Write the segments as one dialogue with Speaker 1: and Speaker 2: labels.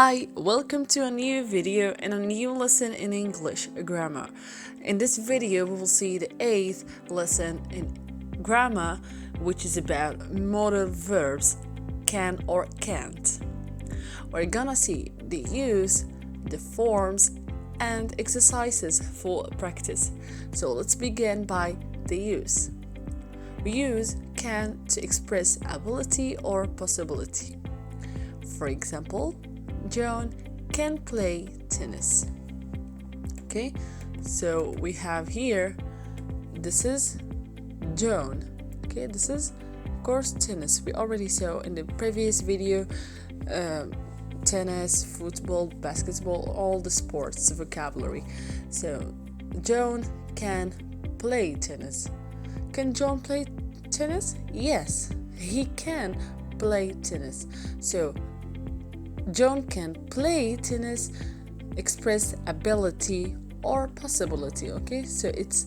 Speaker 1: Hi, welcome to a new video and a new lesson in English grammar. In this video, we will see the 8th lesson in grammar, which is about modal verbs can or can't. We're gonna see the use, the forms, and exercises for practice. So let's begin by the use. We use can to express ability or possibility. For example, John can play tennis. Okay, so we have here, this is John. Okay, this is of course tennis. We already saw in the previous video tennis, football, basketball, all the sports vocabulary. So John can play tennis. Can John play tennis? Yes, he can play tennis. So John can play tennis, express ability or possibility. Okay, so it's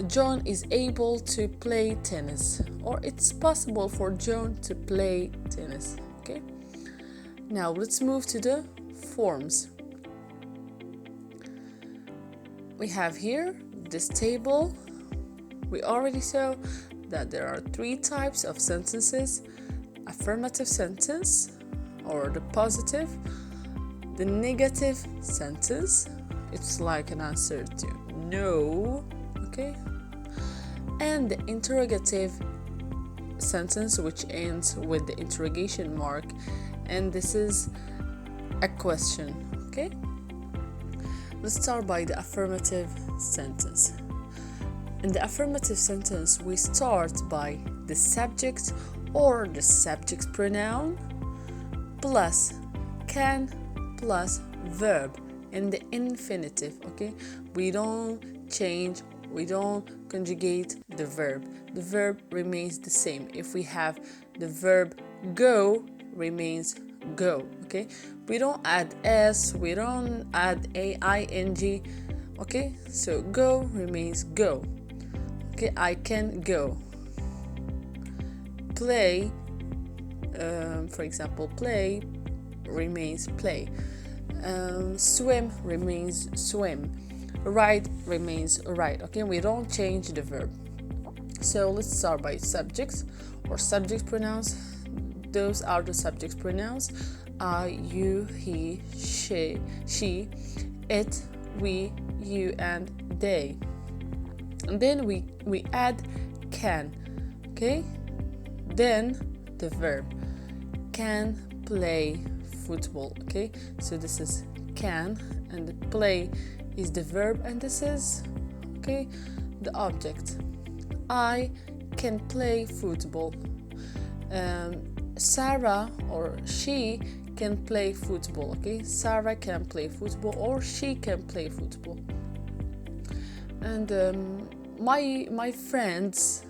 Speaker 1: John is able to play tennis, or it's possible for John to play tennis. Okay, now let's move to the forms. We have here this table. We already saw that there are 3 types of sentences: affirmative sentence, or the positive, the negative sentence, it's like an answer to no, okay, and the interrogative sentence, which ends with the interrogation mark, and this is a question. Okay, let's start by the affirmative sentence. In the affirmative sentence, we start by the subject or the subject pronoun plus can plus verb in the infinitive. Okay, we don't change, we don't conjugate the verb remains the same. If we have the verb go, remains go. Okay, we don't add s, we don't add ing. Okay, so go remains go. Okay, I can go. Play, for example, play remains play. Swim remains swim. Ride remains ride. Okay, we don't change the verb. So let's start by subjects or subject pronouns. Those are the subject pronouns: I, you, he, she, it, we, you, and they. And then we add can. Okay, then the verb. Can play football. Okay, so this is can, and the play is the verb, and this is, okay, the object. I can play football. Sarah or she can play football. Okay, Sarah can play football, or she can play football. And my friends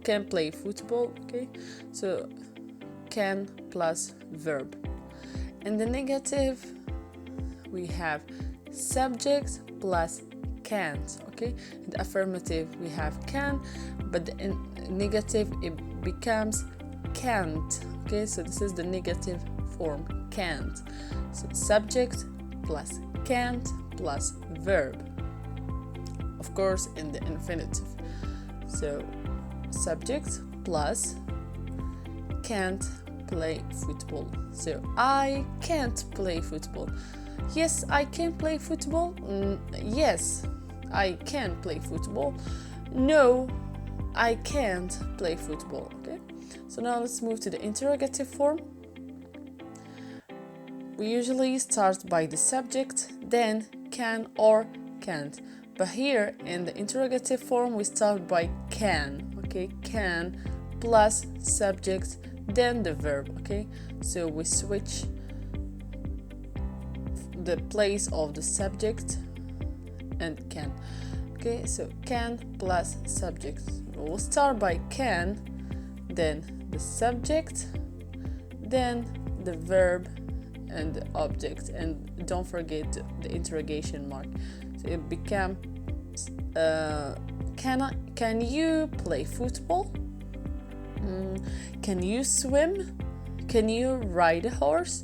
Speaker 1: can play football. Okay, so can plus verb. In the negative, we have subject plus can't. Okay, in the affirmative we have can, but in negative it becomes can't. Okay, so this is the negative form, can't. So subject plus can't plus verb, of course in the infinitive. So subject plus can't play football. So I can't play football. Yes, I can play football. Yes, I can play football. No, I can't play football. Okay, so now let's move to the interrogative form. We usually start by the subject, then can or can't. But here in the interrogative form, we start by can. Okay, can plus subject, then the verb. Okay, so we switch the place of the subject and can. Okay, so can plus subject. We'll start by can, then the subject, then the verb and the object, and don't forget the interrogation mark. So it became can you play football? Can you swim? Can you ride a horse?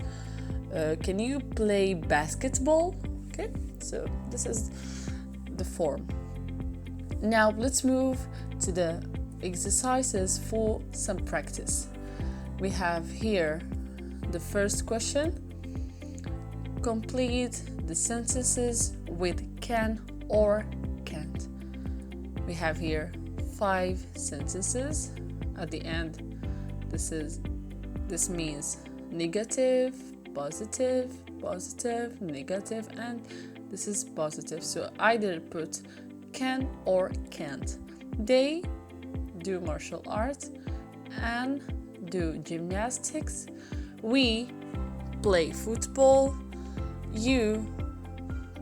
Speaker 1: Can you play basketball? Okay, so this is the form. Now let's move to the exercises for some practice. We have here the first question. Complete the sentences with can or can't. We have here 5 sentences. At the end, this means negative, positive, positive, negative, and this is positive. So either put can or can't. They do martial arts and do gymnastics. We play football. You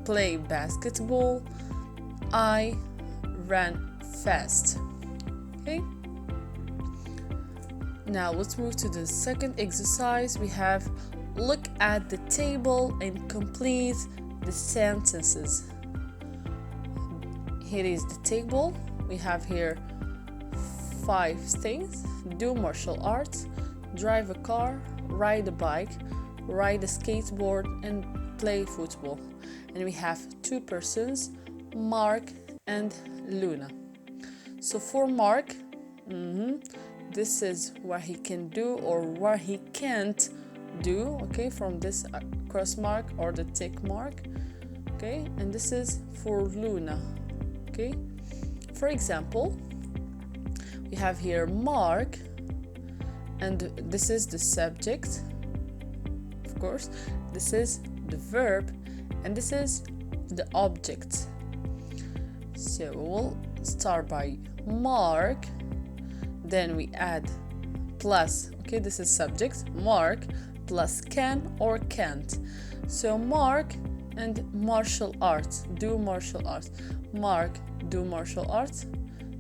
Speaker 1: play basketball. I ran fast. Okay? Now let's move to the second exercise. We have look at the table and complete the sentences. Here is the table. We have here 5 things. Do martial arts, drive a car, ride a bike, ride a skateboard, and play football. And we have 2 persons, Mark and Luna. So for Mark, this is what he can do or what he can't do, okay, from this cross mark or the tick mark, okay, and this is for Luna, okay. For example, we have here Mark, and this is the subject, of course, this is the verb, and this is the object. So we'll start by Mark, then we add plus, okay, this is subject, Mark plus can or can't. So Mark and martial arts, do martial arts. Mark do martial arts.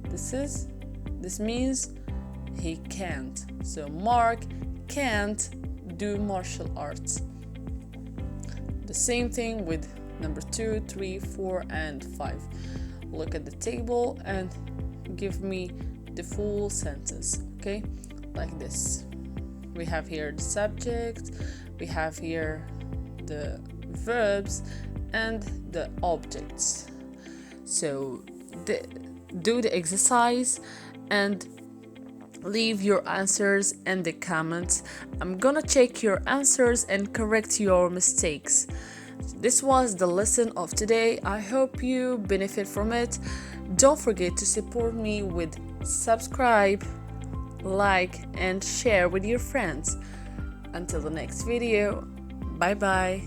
Speaker 1: This means he can't. So Mark can't do martial arts. The same thing with number 2, 3, 4, and 5. Look at the table and give me the full sentence, okay, like this. We have here the subject, we have here the verbs and the objects. So do the exercise and leave your answers in the comments. I'm gonna check your answers and correct your mistakes. This was the lesson of today. I hope you benefit from it. Don't forget to support me with subscribe, like, and share with your friends. Until the next video, bye bye.